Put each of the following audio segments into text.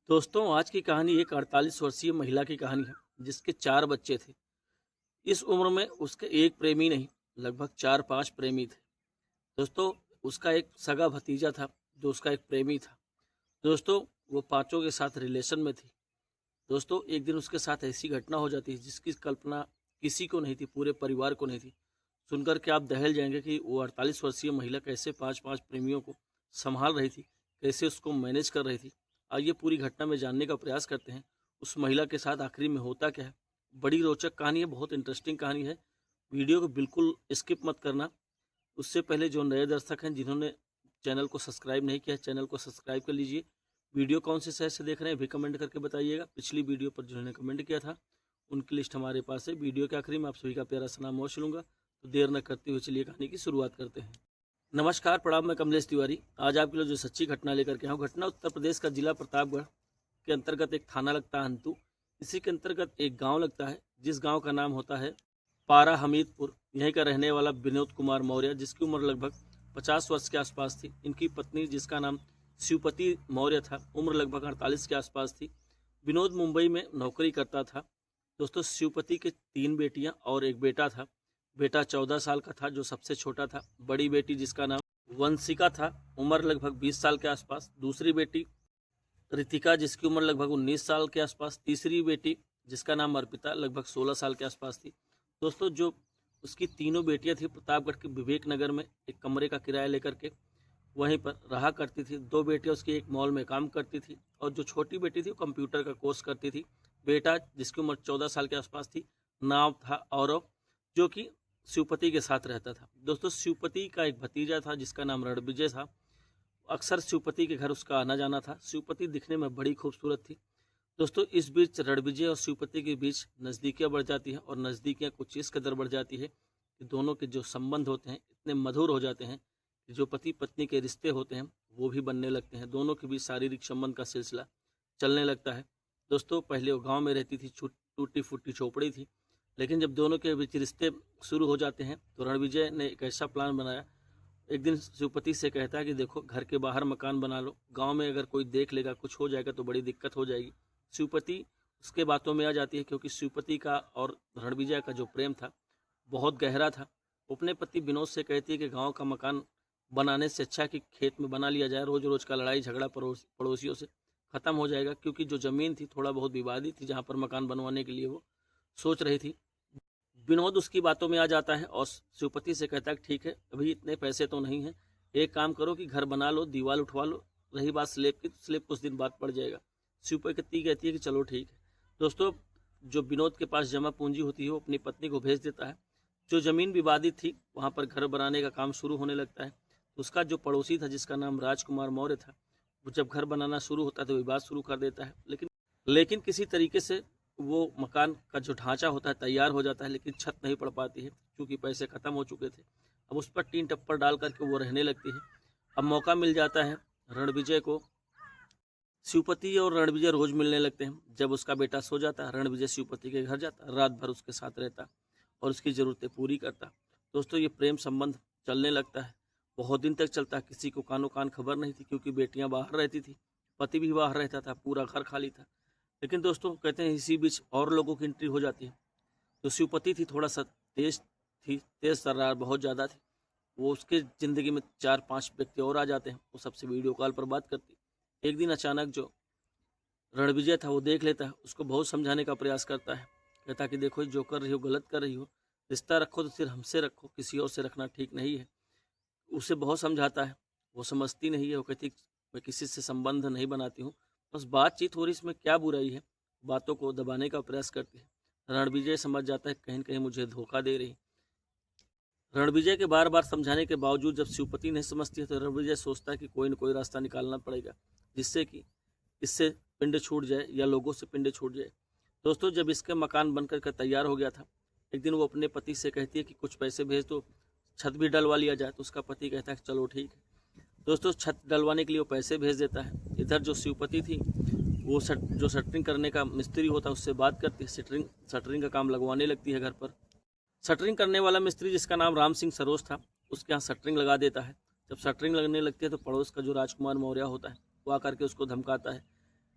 दोस्तों, आज की कहानी एक 48 वर्षीय महिला की कहानी है जिसके 4 बच्चे थे। इस उम्र में उसके एक प्रेमी नहीं, लगभग 4-5 प्रेमी थे। दोस्तों, उसका एक सगा भतीजा था जो उसका एक प्रेमी था। दोस्तों, वो पांचों के साथ रिलेशन में थी। दोस्तों, एक दिन उसके साथ ऐसी घटना हो जाती है जिसकी कल्पना किसी को नहीं थी, पूरे परिवार को नहीं थी। सुनकर के आप दहल जाएंगे कि वो 48 वर्षीय महिला कैसे 5-5 प्रेमियों को संभाल रही थी, कैसे उसको मैनेज कर रही थी। आइए पूरी घटना में जानने का प्रयास करते हैं उस महिला के साथ आखिरी में होता क्या है। बड़ी रोचक कहानी है, बहुत इंटरेस्टिंग कहानी है। वीडियो को बिल्कुल स्किप मत करना। उससे पहले जो नए दर्शक हैं जिन्होंने चैनल को सब्सक्राइब नहीं किया, चैनल को सब्सक्राइब कर लीजिए। वीडियो कौन से शहर से देख रहे हैं भी कमेंट करके बताइएगा। पिछली वीडियो पर जिन्होंने कमेंट किया था उनकी लिस्ट हमारे पास है। वीडियो के आखिरी में आप सभी का प्यारा सा नाम मोश लूँगा। तो देर न करते हुए चलिए कहानी की शुरुआत करते हैं। नमस्कार, प्रणाम, मैं कमलेश तिवारी। आज आपके लिए जो सच्ची घटना लेकर के आऊँ, घटना उत्तर प्रदेश का जिला प्रतापगढ़ के अंतर्गत एक थाना लगता है हंतु। इसी के अंतर्गत एक गांव लगता है जिस गांव का नाम होता है पारा हमीदपुर। यहीं का रहने वाला विनोद कुमार मौर्य, जिसकी उम्र लगभग 50 वर्ष के आसपास थी। इनकी पत्नी जिसका नाम शिवपति मौर्य था, उम्र लगभग 48 के आसपास थी। विनोद मुंबई में नौकरी करता था। दोस्तों, शिवपति के 3 बेटियां और एक बेटा था। बेटा 14 साल का था जो सबसे छोटा था। बड़ी बेटी जिसका नाम वंशिका था, उम्र लगभग 20 साल के आसपास। दूसरी बेटी रितिका जिसकी उम्र लगभग 19 साल के आसपास। तीसरी बेटी जिसका नाम अर्पिता लगभग 16 साल के आसपास थी। दोस्तों, जो उसकी तीनों बेटियां थी प्रतापगढ़ के विवेक नगर में एक कमरे का किराया लेकर के वहीं पर रहा करती थी। 2 बेटियां उसकी एक मॉल में काम करती थी और जो छोटी बेटी थी वो कंप्यूटर का कोर्स करती थी। बेटा जिसकी उम्र 14 साल के आसपास थी, नाम था औरव, जो कि शिवपति के साथ रहता था। दोस्तों, शिवपति का एक भतीजा था जिसका नाम रणविजय था। अक्सर शिवपति के घर उसका आना जाना था। शिवपति दिखने में बड़ी खूबसूरत थी। दोस्तों, इस बीच रणविजय और शिवपति के बीच नज़दीकियाँ बढ़ जाती हैं और नज़दीकियाँ कुछ इस कदर बढ़ जाती है कि दोनों के जो संबंध होते हैं इतने मधुर हो जाते हैं कि जो पति पत्नी के रिश्ते होते हैं वो भी बनने लगते हैं। दोनों के बीच शारीरिक संबंध का सिलसिला चलने लगता है। दोस्तों, पहले वो गाँव में रहती थी, टूटी फूटी झोपड़ी थी, लेकिन जब दोनों के बीच रिश्ते शुरू हो जाते हैं तो रणविजय ने एक ऐसा प्लान बनाया। एक दिन शिवपति से कहता है कि देखो, घर के बाहर मकान बना लो, गांव में अगर कोई देख लेगा, कुछ हो जाएगा तो बड़ी दिक्कत हो जाएगी। शिवपति उसके बातों में आ जाती है क्योंकि शिवपति का और रणविजय का जो प्रेम था बहुत गहरा था। वो अपने पति विनोद से कहती है कि गांव का मकान बनाने से अच्छा कि खेत में बना लिया जाए। रोज रोज का लड़ाई झगड़ा पड़ोसियों से ख़त्म हो जाएगा, क्योंकि जो ज़मीन थी थोड़ा बहुत विवादित थी जहाँ पर मकान बनवाने के लिए वो सोच रही थी। विनोद उसकी बातों में आ जाता है और शिवपति से कहता है कि ठीक है, अभी इतने पैसे तो नहीं है, एक काम करो कि घर बना लो, दीवार उठवा लो। रही बात स्लेब की, तो स्लेब कुछ दिन बाद पड़ जाएगा। शिवपति कहती है कि चलो ठीक है। दोस्तों, जो विनोद के पास जमा पूंजी होती है वो अपनी पत्नी को भेज देता है। जो ज़मीन विवादित थी वहाँ पर घर बनाने का काम शुरू होने लगता है। उसका जो पड़ोसी था जिसका नाम राजकुमार मौर्य था, वो जब घर बनाना शुरू होता है तो विवाद शुरू कर देता है। लेकिन किसी तरीके से वो मकान का जो ढांचा होता है तैयार हो जाता है, लेकिन छत नहीं पड़ पाती है क्योंकि पैसे ख़त्म हो चुके थे। अब उस पर टीन टप्पर डाल करके वो रहने लगती है। अब मौका मिल जाता है रणविजय को। शिवपति और रणविजय रोज मिलने लगते हैं। जब उसका बेटा सो जाता है, रणविजय शिवपति के घर जाता, रात भर उसके साथ रहता और उसकी ज़रूरतें पूरी करता। दोस्तों, ये प्रेम संबंध चलने लगता है, बहुत दिन तक चलता है। किसी को कानो कान खबर नहीं थी क्योंकि बेटियां बाहर रहती थी, पति भी बाहर रहता था, पूरा घर खाली था। लेकिन दोस्तों, कहते हैं इसी बीच और लोगों की एंट्री हो जाती है। तो शिवपति थी थोड़ा सा तेज तर्रार बहुत ज़्यादा थी। वो उसके ज़िंदगी में 4-5 व्यक्ति और आ जाते हैं। वो सबसे वीडियो कॉल पर बात करती। एक दिन अचानक जो रणविजय था वो देख लेता है, उसको बहुत समझाने का प्रयास करता है। कहता कि देखो, जो कर रही हो गलत कर रही हो, रिश्ता रखो तो सिर्फ हमसे रखो, किसी और से रखना ठीक नहीं है। उसे बहुत समझाता है, वो समझती नहीं है। वो कहती मैं किसी से संबंध नहीं बनाती हूँ, बस बातचीत हो रही, इसमें क्या बुराई है। बातों को दबाने का प्रयास करती है। रणविजय समझ जाता है कहीं न कहीं मुझे धोखा दे रही। रणविजय के बार बार समझाने के बावजूद जब शिवपति नहीं समझती है तो रणविजय सोचता है कि कोई न कोई रास्ता निकालना पड़ेगा जिससे कि इससे पिंड छूट जाए या लोगों से पिंड छूट जाए। दोस्तों, जब इसका मकान बनकर के तैयार हो गया था, एक दिन वो अपने पति से कहती है कि कुछ पैसे भेज दो, छत भी डलवा लिया जाए। तो उसका पति कहता है कि चलो ठीक है। दोस्तों, छत डलवाने के लिए वो पैसे भेज देता है। इधर जो शिवपति थी वो जो शटरिंग करने का मिस्त्री होता है उससे बात करती है, शटरिंग का काम लगवाने लगती है घर पर। शटरिंग करने वाला मिस्त्री जिसका नाम राम सिंह सरोज था, उसके यहाँ शटरिंग लगा देता है। जब शटरिंग लगने लगती है तो पड़ोस का जो राजकुमार मौर्य होता है वो आकर के उसको धमकाता है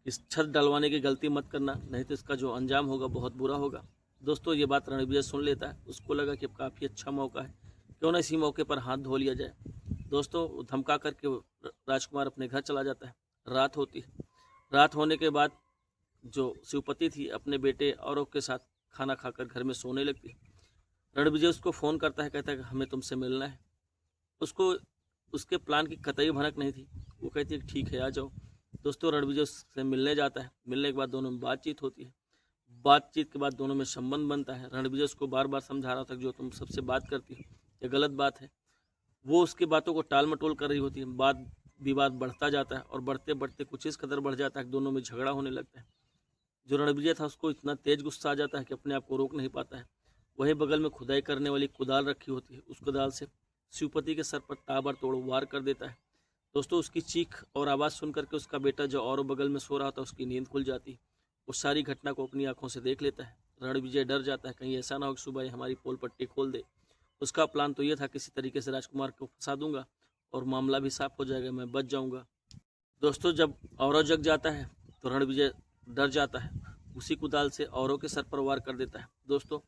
इस छत डलवाने की गलती मत करना, नहीं तो इसका जो अंजाम होगा बहुत बुरा होगा। दोस्तों ये बात रणविजय सुन लेता है। उसको लगा कि अब काफ़ी अच्छा मौका है, क्यों ना इसी मौके पर हाथ धो लिया जाए। दोस्तों धमका करके राजकुमार अपने घर चला जाता है। रात होती है। रात होने के बाद जो शिवपति थी अपने बेटे औरों के साथ खाना खाकर घर में सोने लगती है। रणविजय उसको फ़ोन करता है, कहता है कि हमें तुमसे मिलना है। उसको उसके प्लान की कतई भनक नहीं थी। वो कहती है ठीक है आ जाओ। दोस्तों रणविजय उससे मिलने जाता है। मिलने के बाद दोनों में बातचीत होती है। बातचीत के बाद दोनों में संबंध बनता है। रणविजय उसको बार बार समझा रहा था कि जो तुम सबसे बात करती हो ये गलत बात है। वो उसकी बातों को टाल मटोल कर रही होती है। बात विवाद बढ़ता जाता है और बढ़ते बढ़ते कुछ इस कदर बढ़ जाता है कि दोनों में झगड़ा होने लगता है। जो रणविजय था उसको इतना तेज गुस्सा आ जाता है कि अपने आप को रोक नहीं पाता है। वहीं बगल में खुदाई करने वाली कुदाल रखी होती है। उस कुदाल से शिवपति के सर पर ताबड़तोड़ वार कर देता है। दोस्तों उसकी चीख और आवाज़ सुन करके उसका बेटा जो और बगल में सो रहा था उसकी नींद खुल जाती है। उस सारी घटना को अपनी आंखों से देख लेता है। रणविजय डर जाता है कहीं ऐसा ना हो कि सुबह हमारी पोल पट्टी खोल दे। उसका प्लान तो ये था किसी तरीके से राजकुमार को फंसा दूंगा और मामला भी साफ हो जाएगा, मैं बच जाऊंगा। दोस्तों जब औरव जग जाता है तो रणविजय डर जाता है। उसी कुदाल से औरों के सर पर वार कर देता है। दोस्तों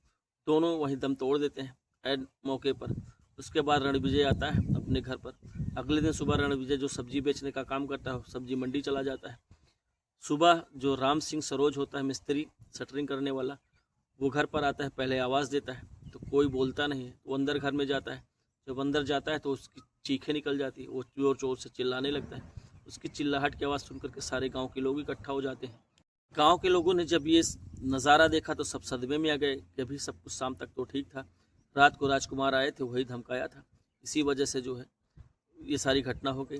दोनों वहीं दम तोड़ देते हैं ऐन मौके पर। उसके बाद रणविजय आता है अपने घर पर। अगले दिन सुबह रणविजय जो सब्जी बेचने का काम करता है सब्जी मंडी चला जाता है। सुबह जो राम सिंह सरोज होता है मिस्त्री शटरिंग करने वाला, वो घर पर आता है। पहले आवाज़ देता है तो कोई बोलता नहीं है। वो अंदर घर में जाता है। जब अंदर जाता है तो उसकी चीखें निकल जाती है। वो जोर जोर से चिल्लाने लगता है। उसकी चिल्लाहट की आवाज़ सुनकर के सारे गांव के लोग इकट्ठा हो जाते हैं। गांव के लोगों ने जब ये नज़ारा देखा तो सब सदमे में आ गए कि अभी सब कुछ शाम तक तो ठीक था, रात को राजकुमार आए थे वही धमकाया था, इसी वजह से जो है ये सारी घटना हो गई।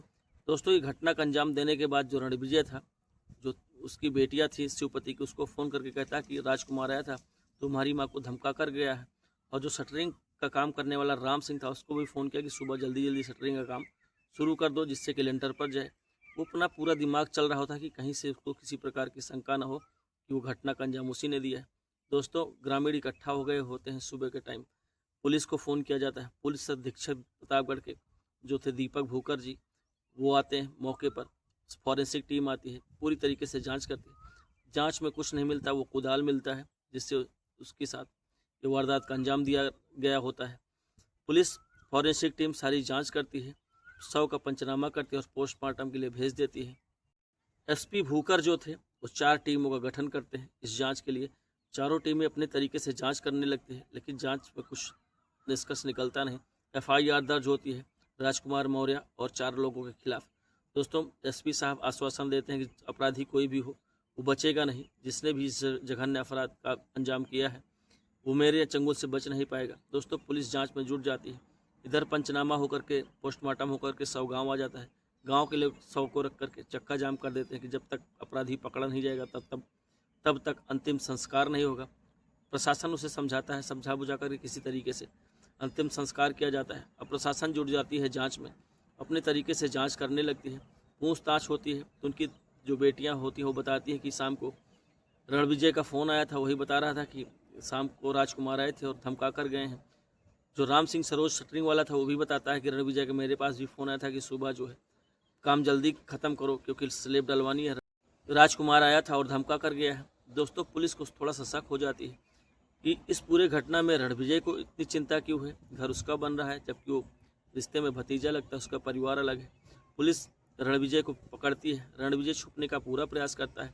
दोस्तों ये घटना का अंजाम देने के बाद जो रणविजय था, जो उसकी बेटियां थी शिवपति की, उसको फ़ोन करके कहता कि राजकुमार आया था, तुम्हारी माँ को धमका कर गया है। और जो शटरिंग का काम करने वाला राम सिंह था उसको भी फ़ोन किया कि सुबह जल्दी जल्दी शटरिंग का काम शुरू कर दो जिससे कि लेंटर पर जाए। वो अपना पूरा दिमाग चल रहा होता कि कहीं से उसको किसी प्रकार की शंका न हो कि वो घटना का अंजाम उसी ने दिया है। दोस्तों ग्रामीण इकट्ठा हो गए होते हैं सुबह के टाइम। पुलिस को फ़ोन किया जाता है। पुलिस अधीक्षक प्रतापगढ़ के जो थे दीपक भूकर जी, वो आते हैं मौके पर। फॉरेंसिक टीम आती है, पूरी तरीके से जांच करती है। जांच में कुछ नहीं मिलता, वो कुदाल मिलता है जिससे उसके साथ ये वारदात का अंजाम दिया गया होता है। पुलिस फॉरेंसिक टीम सारी जांच करती है, शव का पंचनामा करती है और पोस्टमार्टम के लिए भेज देती है। एसपी भूकर जो थे वो 4 टीमों का गठन करते हैं इस जांच के लिए। चारों टीमें अपने तरीके से जांच करने लगती है, लेकिन जांच में कुछ निष्कर्ष निकलता नहीं। एफआईआर दर्ज होती है राजकुमार मौर्य और 4 लोगों के खिलाफ। दोस्तों एसपी साहब आश्वासन देते हैं कि अपराधी कोई भी हो वो बचेगा नहीं। जिसने भी इस जघन्य अपराध का अंजाम किया है वो मेरे चंगुल से बच नहीं पाएगा। दोस्तों पुलिस जांच में जुट जाती है। इधर पंचनामा होकर के पोस्टमार्टम होकर के शव गाँव आ जाता है। गांव के लोग शव को रख करके चक्का जाम कर देते हैं कि जब तक अपराधी पकड़ा नहीं जाएगा तब तक अंतिम संस्कार नहीं होगा। प्रशासन उसे समझाता है, समझा बुझा कर किसी तरीके से अंतिम संस्कार किया जाता है। अब प्रशासन जुट जाती है जांच में, अपने तरीके से जांच करने लगती है। पूछताछ होती है तो उनकी जो बेटियां होती हैं वो बताती हैं कि शाम को रणविजय का फ़ोन आया था, वही बता रहा था कि शाम को राजकुमार आए थे और धमका कर गए हैं। जो राम सिंह सरोज शटरिंग वाला था वो भी बताता है कि रणविजय के मेरे पास भी फ़ोन आया था कि सुबह जो है काम जल्दी ख़त्म करो क्योंकि स्लेब डलवानी है। राजकुमार आया था और धमका कर गया है। दोस्तों पुलिस को थोड़ा सा शक हो जाती है कि इस पूरे घटना में रणविजय को इतनी चिंता क्यों है। घर उसका बन रहा है जबकि वो रिश्ते में भतीजा लगता है, उसका परिवार अलग है। पुलिस रणविजय को पकड़ती है। रणविजय छुपने का पूरा प्रयास करता है,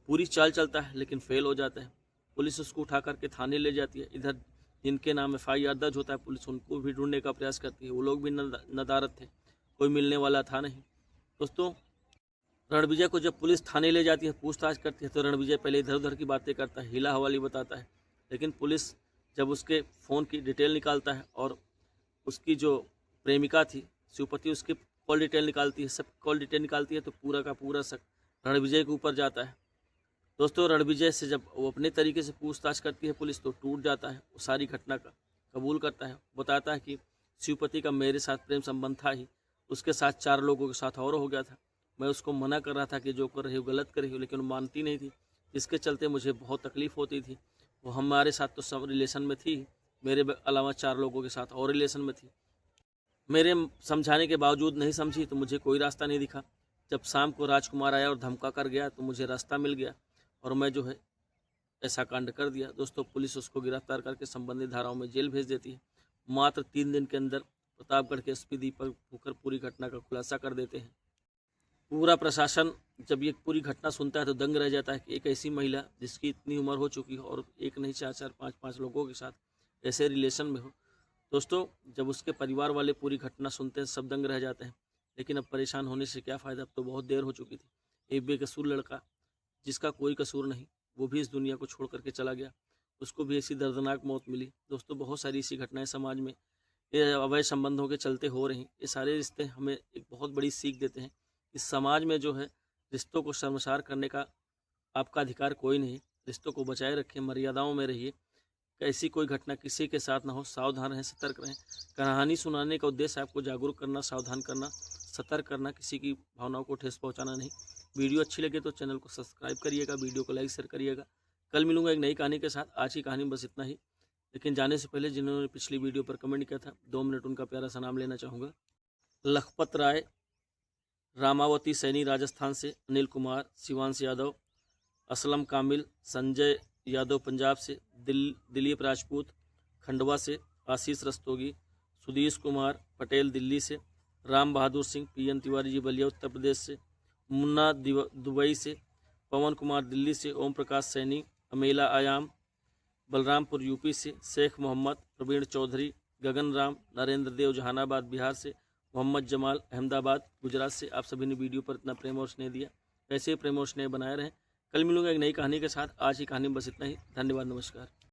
पूरी चाल चलता है लेकिन फेल हो जाता है। पुलिस उसको उठा करके थाने ले जाती है। इधर जिनके नाम एफआईआर दर्ज होता है पुलिस उनको भी ढूंढने का प्रयास करती है। वो लोग भी नदारत थे, कोई मिलने वाला था नहीं। दोस्तों रणविजय को जब पुलिस थाने ले जाती है, पूछताछ करती है तो रणविजय पहले इधर उधर की बातें करता है, हिला हवाली बताता है। लेकिन पुलिस जब उसके फ़ोन की डिटेल निकालता है और उसकी जो प्रेमिका थी शिवपति, उसकी कॉल डिटेल निकालती है, सब कॉल डिटेल निकालती है तो पूरा का पूरा शक रणविजय के ऊपर जाता है। दोस्तों रणविजय से जब वो अपने तरीके से पूछताछ करती है पुलिस तो टूट जाता है। वो सारी घटना का कबूल करता है, बताता है कि शिवपति का मेरे साथ प्रेम संबंध था ही, उसके साथ 4 लोगों के साथ और हो गया था। मैं उसको मना कर रहा था कि जो कर रही हो गलत कर रही हो, लेकिन वो मानती नहीं थी, जिसके चलते मुझे बहुत तकलीफ़ होती थी। वो हमारे साथ तो सब रिलेशन में थी, मेरे अलावा 4 लोगों के साथ और रिलेशन में थी। मेरे समझाने के बावजूद नहीं समझी तो मुझे कोई रास्ता नहीं दिखा। जब शाम को राजकुमार आया और धमका कर गया तो मुझे रास्ता मिल गया और मैं जो है ऐसा कांड कर दिया। दोस्तों, पुलिस उसको गिरफ्तार करके संबंधित धाराओं में जेल भेज देती है। मात्र 3 दिन के अंदर प्रतापगढ़ के एसपी दीपक फुकर पूरी घटना का खुलासा कर देते हैं। पूरा प्रशासन जब ये पूरी घटना सुनता है तो दंग रह जाता है कि एक ऐसी महिला जिसकी इतनी उम्र हो चुकी हो और एक नहीं 4-4, 5-5 लोगों के साथ ऐसे रिलेशन में हो। दोस्तों, जब उसके परिवार वाले पूरी घटना सुनते हैं सब दंग रह जाते हैं। लेकिन अब परेशान होने से क्या फ़ायदा, अब तो बहुत देर हो चुकी थी। एक बेकसूर लड़का जिसका कोई कसूर नहीं, वो भी इस दुनिया को छोड़ करके चला गया। उसको भी ऐसी दर्दनाक मौत मिली। दोस्तों, बहुत सारी ऐसी घटनाएं समाज में ये अवैध संबंधों के चलते हो रही। ये सारे रिश्ते हमें एक बहुत बड़ी सीख देते हैं कि समाज में जो है रिश्तों को शर्मसार करने का आपका अधिकार कोई नहीं। रिश्तों को बचाए रखें, मर्यादाओं में रहिए। ऐसी कोई घटना किसी के साथ ना हो। सावधान रहें, सतर्क रहें। कहानी सुनाने का उद्देश्य आपको जागरूक करना, सावधान करना, सतर्क करना, किसी की भावनाओं को ठेस पहुंचाना नहीं। वीडियो अच्छी लगे तो चैनल को सब्सक्राइब करिएगा, वीडियो को लाइक शेयर करिएगा। कल मिलूंगा एक नई कहानी के साथ। आज की कहानी बस इतना ही। लेकिन जाने से पहले जिन्होंने पिछली वीडियो पर कमेंट किया था, 2 मिनट उनका प्यारा सा नाम लेना चाहूँगा। लखपत राय, रामावती सैनी राजस्थान से, अनिल कुमार, शिवांश यादव, असलम कामिल, संजय यादव पंजाब से, दिलीप राजपूत खंडवा से, आशीष रस्तोगी, सुधीश कुमार पटेल दिल्ली से, राम बहादुर सिंह PN तिवारी जी बलिया उत्तर प्रदेश से, मुन्ना दुबई से, पवन कुमार दिल्ली से, ओम प्रकाश सैनी अमेला आयाम बलरामपुर UP से, शेख मोहम्मद प्रवीण चौधरी, गगन राम नरेंद्र देव जहानाबाद बिहार से, मोहम्मद जमाल अहमदाबाद गुजरात से। आप सभी ने वीडियो पर इतना प्रेम और स्नेह दिया, ऐसे ही प्रेम और स्नेह बनाए रहें। कल मिलूंगा एक नई कहानी के साथ। आज की कहानी में बस इतना ही। धन्यवाद, नमस्कार।